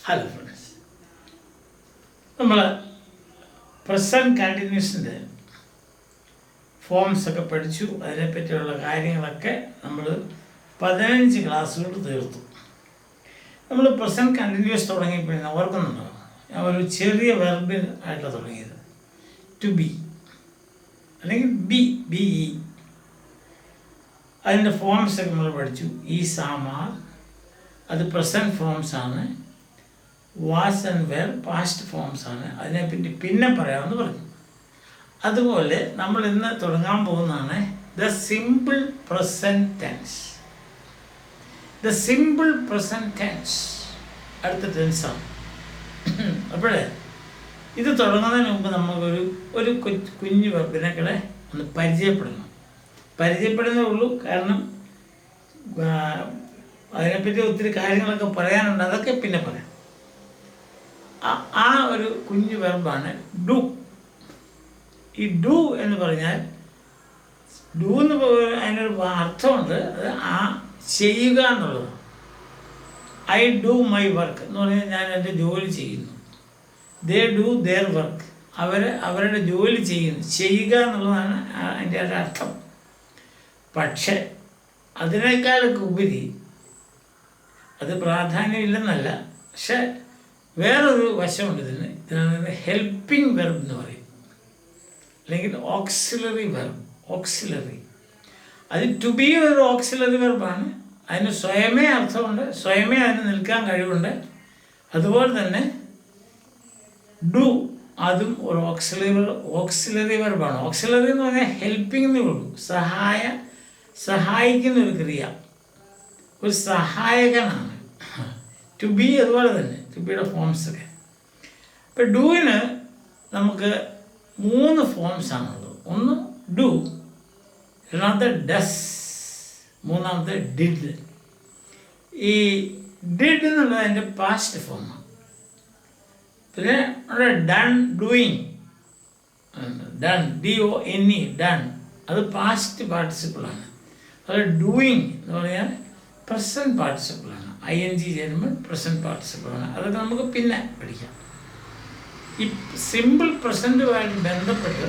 Hello friends, നമ്മൾ present കണ്ടിന്യൂസിൻ്റെ ഫോംസൊക്കെ പഠിച്ചു. അതിനെപ്പറ്റിയുള്ള കാര്യങ്ങളൊക്കെ നമ്മൾ 15 ക്ലാസ്സുകൾ തീർത്തു. നമ്മൾ പ്രസൻറ്റ് കണ്ടിന്യൂസ് തുടങ്ങിയപ്പോൾ ഓർക്കുന്നുണ്ടോ? ഞാൻ ഒരു ചെറിയ വെർബിൽ ആയിട്ടാണ് തുടങ്ങിയത്. ടു ബി അല്ലെങ്കിൽ ബി ഇ. അതിൻ്റെ ഫോംസൊക്കെ നമ്മൾ പഠിച്ചു. ഈ സാമാർ അത് പ്രസൻറ്റ് ഫോംസാണ്. വാസ് ആൻഡ് വെർ പാസ്റ്റ് ഫോംസാണ്. അതിനെപ്പറ്റി പിന്നെ പറയാമെന്ന് പറഞ്ഞു. അതുപോലെ നമ്മൾ ഇന്ന് തുടങ്ങാൻ പോകുന്നതാണ് the simple present tense. The simple present tense അടുത്ത ടെൻസാണ്. അപ്പോഴേ ഇത് തുടങ്ങുന്നതിന് മുമ്പ് നമുക്കൊരു ഒരു കുഞ്ഞു വെർബിനെക്കളെ ഒന്ന് പരിചയപ്പെടുന്നേ ഉള്ളൂ. കാരണം അതിനെപ്പറ്റി ഒത്തിരി കാര്യങ്ങളൊക്കെ പറയാനുണ്ട്. അതൊക്കെ പിന്നെ പറയാം. ആ ഒരു കുഞ്ഞു വെർബാണ് ഡു. ഈ ഡു എന്ന് പറഞ്ഞാൽ ഡു എന്ന് അതിനൊരു അർത്ഥമുണ്ട്. അത് ചെയ്യുക എന്നുള്ളത്. ഐ ഡു മൈ വർക്ക് എന്ന് പറഞ്ഞാൽ ഞാൻ എൻ്റെ ജോലി ചെയ്യുന്നു. They do there work. അവരുടെ ജോലി ചെയ്യുക എന്നുള്ളതാണ് അതിൻ്റെ ഒരു അർത്ഥം. പക്ഷെ അതിനേക്കാളൊക്കെ ഉപരി അത് പ്രാധാന്യമില്ലെന്നല്ല. പക്ഷെ വേറൊരു വശമുണ്ട് ഇതിനാണ് ഹെൽപ്പിംഗ് വെർബ് എന്ന് പറയും, അല്ലെങ്കിൽ ഓക്സിലറി വെർബ്. ഓക്സിലറി അത് ടു ബി ഒരു ഓക്സിലറി വെർബാണ്. അതിന് സ്വയമേ അർത്ഥമുണ്ട്, സ്വയമേ അതിന് നിൽക്കാൻ കഴിവുണ്ട്. അതുപോലെ തന്നെ ഡു അതും ഒരു ഓക്സിലറി വെർബാണ്. ഓക്സിലറി എന്ന് പറഞ്ഞാൽ ഹെൽപ്പിംഗ് എന്നേ ഉള്ളൂ. സഹായിക്കുന്ന ഒരു ക്രിയ, ഒരു സഹായകനാണ് ടു ബി. അതുപോലെ തന്നെ ടു ബിയുടെ ഫോംസൊക്കെ. ഇപ്പം ഡൂവിന് നമുക്ക് 3 ഫോംസാണുള്ളത്. ഒന്ന് ഡു, രണ്ടാമത്തെ ഡസ്, മൂന്നാമത്തെ ഡിഡ്. ഈ ഡിഡ് എന്നുള്ളത് അതിൻ്റെ പാസ്റ്റ് ഫോമാണ്. പിന്നെ അവിടെ done, doing, done, DONE, done, അത് പാസ്റ്റ് പാർട്ടിസിപ്പിളാണ്. അത് ഡൂയിങ് എന്ന് പറഞ്ഞാൽ പ്രസൻറ്റ് പാർട്ടിസിപ്പിളാണ്. ING ചേരുമ്പോൾ പ്രസൻറ്റ് പാർട്ടിസിപ്പിളാണ്. അതൊക്കെ നമുക്ക് പിന്നെ പഠിക്കാം. ഈ സിമ്പിൾ പ്രസൻറ്റുമായിട്ട് ബന്ധപ്പെട്ട്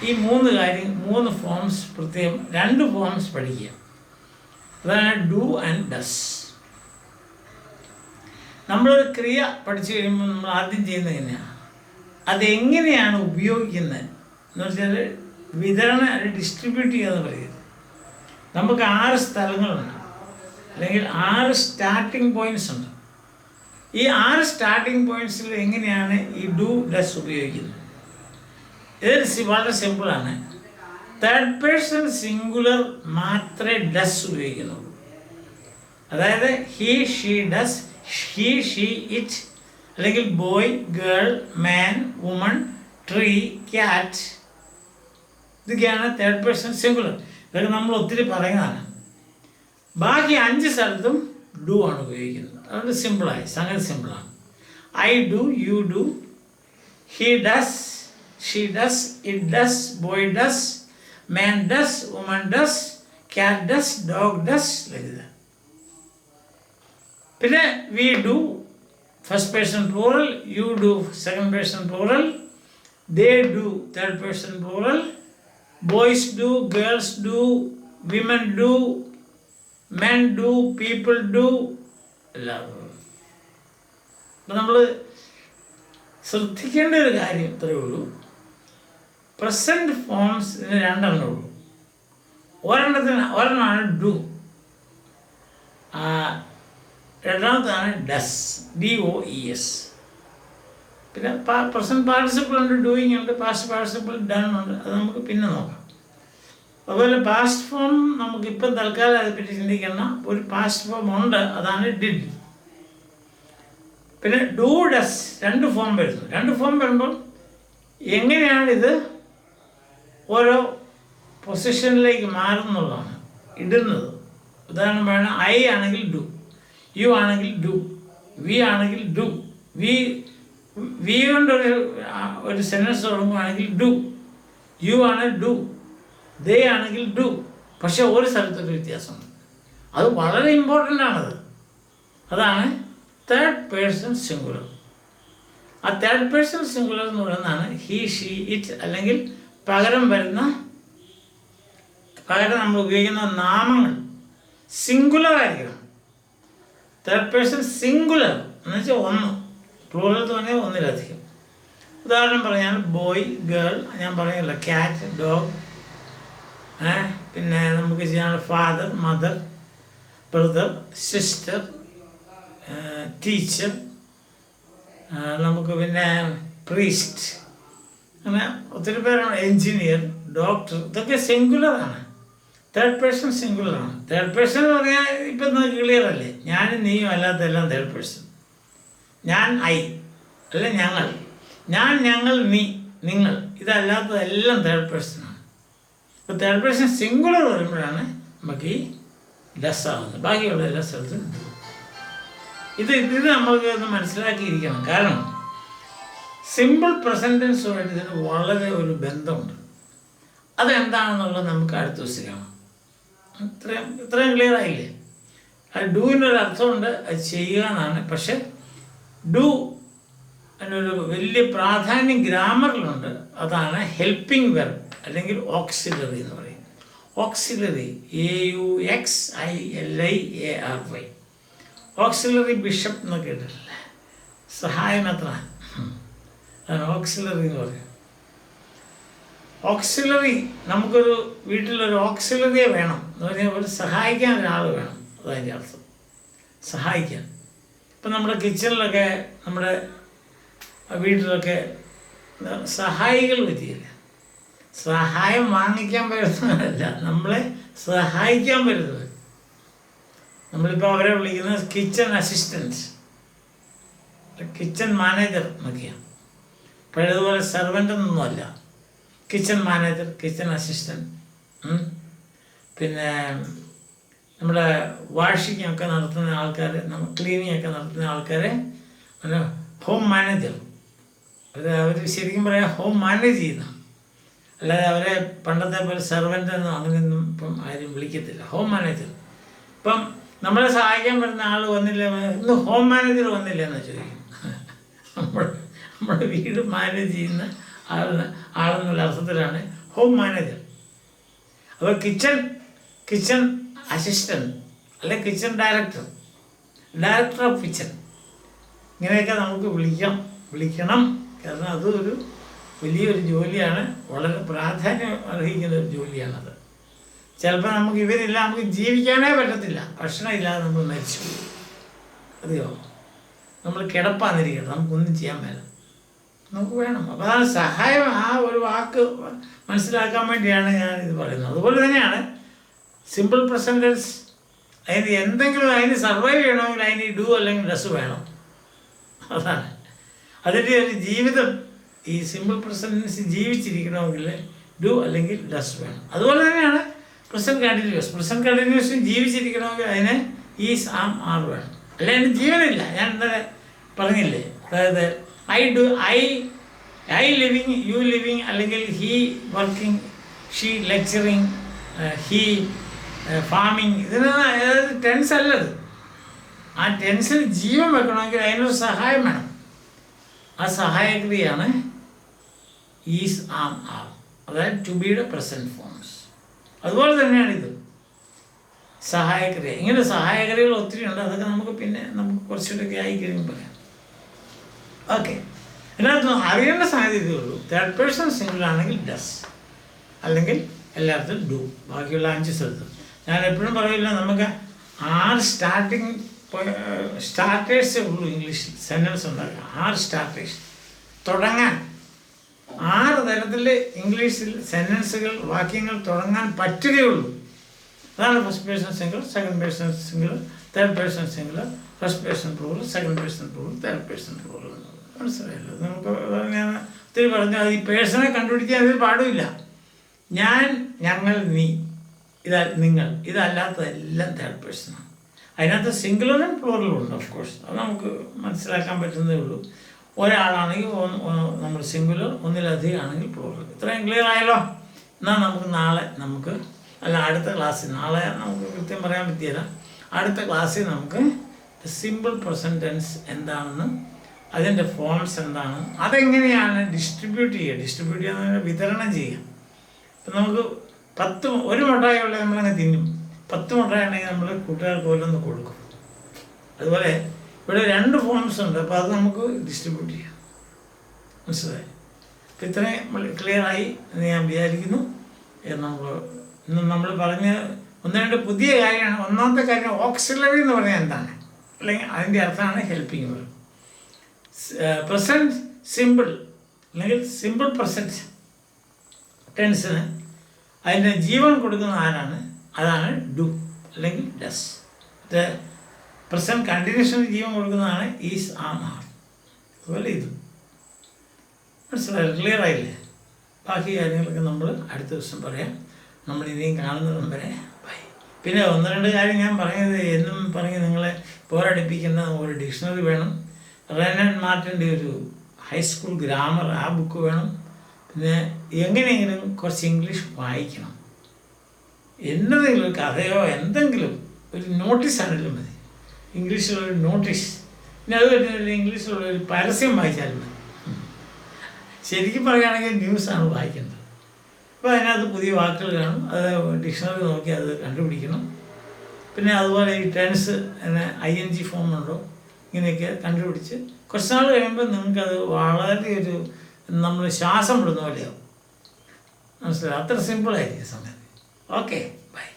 ഈ 3 ഫോംസ്, പ്രത്യേകം 2 ഫോംസ് പഠിക്കുക. അതാണ് ഡു ആൻഡ് ഡസ്. നമ്മളൊരു ക്രിയ പഠിച്ചു കഴിയുമ്പോൾ നമ്മൾ ആദ്യം ചെയ്യുന്നത് എങ്ങനെയാണ്, അതെങ്ങനെയാണ് ഉപയോഗിക്കുന്നത് എന്ന് വെച്ചാൽ ഡിസ്ട്രിബ്യൂട്ട് ചെയ്യാന്ന് പറയുന്നത്. നമുക്ക് 6 സ്ഥലങ്ങളുണ്ട്, അല്ലെങ്കിൽ 6 സ്റ്റാർട്ടിംഗ് പോയിൻറ്റ്സ് ഉണ്ട്. ഈ 6 സ്റ്റാർട്ടിംഗ് പോയിൻറ്റ്സിൽ എങ്ങനെയാണ് ഈ ഡു ഡസ് ഉപയോഗിക്കുന്നത്? ഇത് വളരെ സിമ്പിളാണ്. തേർഡ് പേഴ്സൺ സിംഗുലർ മാത്രമേ ഡസ് ഉപയോഗിക്കുന്നുള്ളൂ. അതായത് he, she, does, he, she, it, അല്ലെങ്കിൽ ബോയ്, ഗേൾ, മാൻ, വുമൺ, ട്രീ, ക്യാറ്റ്. ഇതൊക്കെയാണ് തേർഡ് പേഴ്സൺ സിംഗുലർ. ഇതൊക്കെ നമ്മൾ ഒത്തിരി പറയുന്നതാണ്. ബാക്കി 5 സ്ഥലത്തും ഡു ആണ് ഉപയോഗിക്കുന്നത്. അതുകൊണ്ട് സിമ്പിളായി, സംഗതി സിമ്പിളാണ്. I do, you do, he does, she does, it does, boy does, man does, woman does, cat does, dog does. പിന്നെ we do first person plural, you do second person plural, they do third person plural, boys do, girls do, women do, men do, people do. എല്ലാവരും അപ്പം നമ്മൾ ശ്രദ്ധിക്കേണ്ട ഒരു കാര്യം ഇത്രയേ ഉള്ളൂ. Present forms 2 ഉള്ളൂ. ഒരെണ്ണമാണ് ഡു, രണ്ടാമത്താണ് ഡസ്, DOES. പിന്നെ പ്രസൻറ്റ് പാർട്ടിസിപ്പിൾ ഉണ്ട്, ഡൂയിങ് ഉണ്ട്, പാസ്റ്റ് പാർട്ടിസിപ്പിൾ ഡൺ ഉണ്ട്. അത് നമുക്ക് പിന്നെ നോക്കാം. അതുപോലെ പാസ്റ്റ് ഫോം നമുക്കിപ്പം തൽക്കാലം അതിനെപ്പറ്റി ചിന്തിക്കുന്ന ഒരു പാസ്റ്റ് ഫോം ഉണ്ട്, അതാണ് ഡിഡ്. പിന്നെ ഡു ഡസ് 2 ഫോം വരുന്നു. 2 ഫോം വരുമ്പോൾ എങ്ങനെയാണിത് ഓരോ പൊസിഷനിലേക്ക് മാറുന്നുള്ളതാണ് ഇടുന്നത്. ഉദാഹരണം പറയുന്നത് ഐ ആണെങ്കിൽ ഡു, യു ആണെങ്കിൽ ഡു, വി ആണെങ്കിൽ ഡു. വി കൊണ്ടൊരു സെൻറ്റൻസ് തുടങ്ങുകയാണെങ്കിൽ ഡു, യു ആണ് ഡു, ദേ ആണെങ്കിൽ ഡു. പക്ഷെ ഒരു സ്ഥലത്തൊരു വ്യത്യാസമുണ്ട്. അത് വളരെ ഇമ്പോർട്ടൻ്റ് ആണത്. അതാണ് തേർഡ് പേഴ്സൺ സിംഗുലർ. ആ തേർഡ് പേഴ്സൺ സിംഗുലർ എന്ന് പറയുന്നതാണ് ഹി, ഷീ, ഇറ്റ്, അല്ലെങ്കിൽ പകരം നമ്മൾ ഉപയോഗിക്കുന്ന നാമങ്ങൾ സിംഗുലർ ആയിരിക്കണം. തേർഡ് പേഴ്സൺ സിംഗുലർ എന്ന് വെച്ചാൽ ഒന്ന്, പ്ലൂറൽ എന്ന് പറഞ്ഞാൽ ഒന്നിലധികം. ഉദാഹരണം പറഞ്ഞാൽ ബോയ്, ഗേൾ, ഞാൻ പറഞ്ഞല്ലോ ക്യാറ്റ്, ഡോഗ്, പിന്നെ നമുക്ക് ചെയ്യാനുള്ള father, mother, brother, sister, teacher, നമുക്ക് പിന്നെ പ്രീസ്റ്റ്, അങ്ങനെ ഒത്തിരി പേരാണ്, എൻജിനീയർ, ഡോക്ടർ, ഇതൊക്കെ സിംഗുലറാണ്. തേർഡ് പേഴ്സൺ സിംഗുലറാണ്. തേർഡ് പേഴ്സൺ എന്ന് പറഞ്ഞാൽ ഇപ്പം ക്ലിയർ അല്ലേ, ഞാനും നീയും അല്ലാത്തെല്ലാം തേർഡ് പേഴ്സൺ. ഞാൻ, ഐ, അല്ല ഞങ്ങൾ, ഞാൻ, ഞങ്ങൾ, നീ, നിങ്ങൾ, ഇതല്ലാത്തതെല്ലാം തേർഡ് പേഴ്സണാണ്. ഇപ്പോൾ തേർഡ് പേഴ്സൺ സിംഗുലർ വരുമ്പോഴാണ് നമുക്ക് ഈ ലെസ് ആവുന്നത്. ബാക്കിയുള്ള എല്ലാ സ്ഥലത്തും ഇത് നമ്മൾക്ക് ഒന്ന് മനസ്സിലാക്കിയിരിക്കണം. കാരണം സിമ്പിൾ പ്രസൻറ്റ് ടെൻസുമായിട്ട് ഇതിന് വളരെ ഒരു ബന്ധമുണ്ട്. അതെന്താണെന്നുള്ളത് നമുക്ക് അടുത്ത ദിവസം കാണാം. ഇത്രയും ക്ലിയർ ആയില്ലേ? അത് ഡൂവിനൊരു അർത്ഥമുണ്ട്, അത് ചെയ്യുക എന്നാണ്. പക്ഷെ ഡു അതിനൊരു വലിയ പ്രാധാന്യം ഗ്രാമറിലുണ്ട്. അതാണ് ഹെൽപ്പിംഗ് വെർബ് അല്ലെങ്കിൽ ഓക്സിലറി എന്ന് പറയും. Auxiliary, AUXILIARY. ഓക്സിലറി ബിഷപ്പ് എന്ന് കേട്ടിട്ടില്ലേ? സഹായമെത്രാൻ, അതാണ് ഓക്സിലറി എന്ന് പറയും. ഓക്സിലറി, നമുക്കൊരു വീട്ടിലൊരു ഓക്സിലറിയെ വേണം എന്ന് പറഞ്ഞാൽ ഒരു സഹായിക്കാൻ ഒരാൾ വേണം. അതതിൻ്റെ അർത്ഥം, സഹായിക്കാൻ. ഇപ്പം നമ്മുടെ കിച്ചണിലൊക്കെ, നമ്മുടെ വീട്ടിലൊക്കെ സഹായികൾ പറ്റിയില്ല. സഹായം വാങ്ങിക്കാൻ പറ്റുന്നതല്ല, നമ്മളെ സഹായിക്കാൻ പറ്റുന്നത്. നമ്മളിപ്പോൾ അവരെ വിളിക്കുന്നത് കിച്ചൺ അസിസ്റ്റൻറ്റ്, കിച്ചൺ മാനേജർ എന്നൊക്കെയാണ്. പഴയതുപോലെ സെർവൻ്റ് എന്നൊന്നുമല്ല. കിച്ചൺ മാനേജർ, കിച്ചൺ അസിസ്റ്റൻറ്റ്, പിന്നെ നമ്മുടെ വാഷിംഗ് ഒക്കെ നടത്തുന്ന ആൾക്കാർ, ക്ലീനിങ് ഒക്കെ നടത്തുന്ന ആൾക്കാരെ പിന്നെ ഹോം മാനേജർ. അവർ ശരിക്കും പറയാം ഹോം മാനേജ് ചെയ്യുന്ന, അല്ലാതെ അവരെ പണ്ടത്തെ പോലെ സെർവൻ്റ് എന്നോ അങ്ങനെയൊന്നും ഇപ്പം ആരും വിളിക്കത്തില്ല. Home manager. ഇപ്പം നമ്മളെ സഹായിക്കാൻ പറ്റുന്ന ആൾ വന്നില്ല, ഇന്ന് ഹോം മാനേജർ വന്നില്ല എന്ന് ചോദിക്കും. നമ്മുടെ വീട് മാനേജ് ചെയ്യുന്ന ആളെന്നുള്ള അർത്ഥത്തിലാണ് ഹോം മാനേജർ. അപ്പോൾ കിച്ചൺ അസിസ്റ്റൻറ്റ്, അല്ലെ കിച്ചൺ ഡയറക്ടർ ഓഫ് കിച്ചൺ, ഇങ്ങനെയൊക്കെ നമുക്ക് വിളിക്കണം. കാരണം അതൊരു വലിയൊരു ജോലിയാണ്, വളരെ പ്രാധാന്യം അർഹിക്കുന്ന ഒരു ജോലിയാണത്. ചിലപ്പോൾ നമുക്ക് ഇവരില്ല, നമുക്ക് ജീവിക്കാനേ പറ്റത്തില്ല, ഭക്ഷണം ഇല്ലാതെ നമ്മൾ മരിച്ചു. അതെയോ, നമ്മൾ കിടപ്പാന്നിരിക്കണം, നമുക്കൊന്നും ചെയ്യാൻ മേല, നമുക്ക് വേണം. അപ്പോൾ അതാണ് സഹായം. ആ ഒരു വാക്ക് മനസ്സിലാക്കാൻ വേണ്ടിയാണ് ഞാൻ ഇത് പറയുന്നത്. അതുപോലെ തന്നെയാണ് സിമ്പിൾ പ്രസൻറ്റ് ടെൻസ്. അതിന് എന്തെങ്കിലും അതിന് സർവൈവ് ചെയ്യണമെങ്കിൽ അതിന് ഡു അല്ലെങ്കിൽ ഡസ് വേണം. അതാണ് അതിൻ്റെ ഒരു ജീവിതം. ഈ സിമ്പിൾ പ്രസൻറ്റ് ടെൻസ് ജീവിച്ചിരിക്കണമെങ്കിൽ ഡു അല്ലെങ്കിൽ ഡസ് വേണം. അതുപോലെ തന്നെയാണ് പ്രസൻറ്റ് കണ്ടിന്യൂസ് ജീവിച്ചിരിക്കണമെങ്കിൽ അതിന് ഈസ്, ആം, ആർ വേണം. അല്ലെ അതിന് ജീവനില്ല. ഞാൻ ഇന്നലെ പറഞ്ഞില്ലേ, അതായത് ഐ ലിവിങ്, യു ലിവിങ്, അല്ലെങ്കിൽ he working, she lecturing, he farming, ഇതിനൊന്നും ടെൻസ് അല്ലത്. ആ ടെൻസിൽ ജീവൻ വെക്കണമെങ്കിൽ അതിനൊരു സഹായം വേണം. ആ സഹായക്രിയയാണ് ഈസ്, ആം, ആർ, അതായത് ടു ബിയുടെ പ്രസൻറ്റ് ഫോംസ്. അതുപോലെ തന്നെയാണിത് സഹായക്രിയ. ഇങ്ങനെ സഹായക്രിയകൾ ഒത്തിരി ഉണ്ട്. അതൊക്കെ നമുക്ക് കുറച്ചുകൂടെയൊക്കെ ആയി കഴിയുമ്പോൾ പറയാം. ഓക്കെ, ഇതിനകത്ത് അറിയേണ്ട സാധ്യതയുള്ളൂ. തേർഡ് പേഴ്സൺ സിംഗിൾ ആണെങ്കിൽ ഡസ്, അല്ലെങ്കിൽ എല്ലായിടത്തും ഡു. ബാക്കിയുള്ള 5 സ്ഥലത്തും ഞാൻ എപ്പോഴും പറയില്ല, നമുക്ക് 6 സ്റ്റാർട്ടേഴ്സേ ഉള്ളൂ ഇംഗ്ലീഷിൽ സെൻറ്റൻസ് ഉണ്ടാക്കുക. 6 സ്റ്റാർട്ടേഴ്സ് തുടങ്ങാൻ, 6 തരത്തിൽ ഇംഗ്ലീഷിൽ സെൻറ്റൻസുകൾ, വാക്യങ്ങൾ തുടങ്ങാൻ പറ്റുകയുള്ളൂ. അതാണ് first person single, second person single, third person single, first person plural, second person plural, third person plural. മനസ്സിലായല്ലോ? നമുക്ക് ഞാൻ ഒത്തിരി പറഞ്ഞു. ഈ പേഴ്സണെ കണ്ടുപിടിക്കാൻ ഇതിൽ പാടുമില്ല. ഞാൻ, ഞങ്ങൾ, നീ, നിങ്ങൾ, ഇതല്ലാത്തതെല്ലാം തേർഡ് പേഴ്സണാണ്. അതിനകത്ത് സിംഗുലറും പ്ലൂറലും ഉണ്ട്. ഓഫ് കോഴ്സ് അത് നമുക്ക് മനസ്സിലാക്കാൻ പറ്റുന്നതേ ഉള്ളൂ. ഒരാളാണെങ്കിൽ നമ്മൾ സിംഗുലർ, ഒന്നിലധികം ആണെങ്കിൽ പ്ലൂറൽ. ഇത്രയും ക്ലിയർ ആയല്ലോ? എന്നാൽ നമുക്ക് നാളെ അടുത്ത ക്ലാസ്സിൽ, നാളെ നമുക്ക് കൃത്യം പറയാൻ പറ്റിയല്ല, അടുത്ത ക്ലാസ്സിൽ നമുക്ക് സിമ്പിൾ പ്രസൻറ്റ് ടെൻസ് എന്താണെന്നും അതിൻ്റെ ഫോംസ് എന്താണ്, അതെങ്ങനെയാണ് ഡിസ്ട്രിബ്യൂട്ട് ചെയ്യുക വിതരണം ചെയ്യുക. ഇപ്പം നമുക്ക് 1 മുട്ടായി ഉള്ളത് നമ്മളങ്ങ് തിന്നും, 10 മുട്ടായി ഉണ്ടെങ്കിൽ നമ്മൾ കൂട്ടുകാർക്ക് ഓരോന്ന് കൊടുക്കും. അതുപോലെ ഇവിടെ 2 ഫോംസ് ഉണ്ട്, അപ്പോൾ അത് നമുക്ക് ഡിസ്ട്രിബ്യൂട്ട് ചെയ്യാം. മനസ്സിലായി? അപ്പം ഇത്രയും ക്ലിയറായി എന്ന് ഞാൻ വിചാരിക്കുന്നു. നമ്മൾ പറഞ്ഞ 1-2 പുതിയ കാര്യമാണ്. ഒന്നാമത്തെ കാര്യം ഓക്സിലറി എന്ന് പറഞ്ഞാൽ എന്താണ്, അല്ലെങ്കിൽ അതിൻ്റെ അർത്ഥമാണ് ഹെൽപ്പിംഗ് വേർബ്. പ്രസൻറ്റ് സിമ്പിൾ അല്ലെങ്കിൽ സിമ്പിൾ പ്രസൻറ്റ് ടെൻസിന് അതിൻ്റെ ജീവൻ കൊടുക്കുന്ന ആരാണ്, അതാണ് ഡു അല്ലെങ്കിൽ ഡസ്. പ്രസൻറ്റ് കണ്ടിന്യൂഷന് ജീവൻ കൊടുക്കുന്നതാണ് ഈസ്, ആം, ആർ. അതുപോലെ ഇത് മനസ്സിലായി? ക്ലിയർ ആയില്ലേ? ബാക്കി കാര്യങ്ങളൊക്കെ നമ്മൾ അടുത്ത ദിവസം പറയാം. നമ്മൾ ഇനിയും കാണുന്നതും വരെ ബൈ. പിന്നെ 1-2 കാര്യം ഞാൻ പറയുന്നത് എന്നും പറഞ്ഞ് നിങ്ങളെ പോരടിപ്പിക്കുന്ന ഒരു ഡിക്ഷണറി വേണം. റെനൻ മാർട്ടിൻ്റെ ഒരു ഹൈസ്കൂൾ ഗ്രാമർ, ആ ബുക്ക് വേണം. പിന്നെ എങ്ങനെയെങ്കിലും കുറച്ച് ഇംഗ്ലീഷ് വായിക്കണം. എന്തെങ്കിലും ഒരു കഥയോ എന്തെങ്കിലും ഒരു നോട്ടീസ് ആണെങ്കിലും മതി, ഇംഗ്ലീഷിലൊരു നോട്ടീസ്. പിന്നെ അത് പറ്റുന്നില്ല ഇംഗ്ലീഷിലുള്ള ഒരു പരസ്യം വായിച്ചാലും മതി. ശരിക്കും പറയുകയാണെങ്കിൽ ന്യൂസാണ് വായിക്കേണ്ടത്. അപ്പോൾ അതിനകത്ത് പുതിയ വാക്കുകൾ കാണും, അത് ഡിക്ഷണറി നോക്കി അത് കണ്ടുപിടിക്കണം. പിന്നെ അതുപോലെ ഈ ടെൻസ് ING ഫോം ഉണ്ടോ ഇങ്ങനെയൊക്കെ കണ്ടുപിടിച്ച് കുറച്ച് നാൾ കഴിയുമ്പോൾ നിങ്ങൾക്കത് വളരെ നമ്മൾ ശ്വാസം വിടുന്ന പോലെയാവും. മനസ്സിലായി? അത്ര സിമ്പിളായിരിക്കും സംഗതി. Okay, by.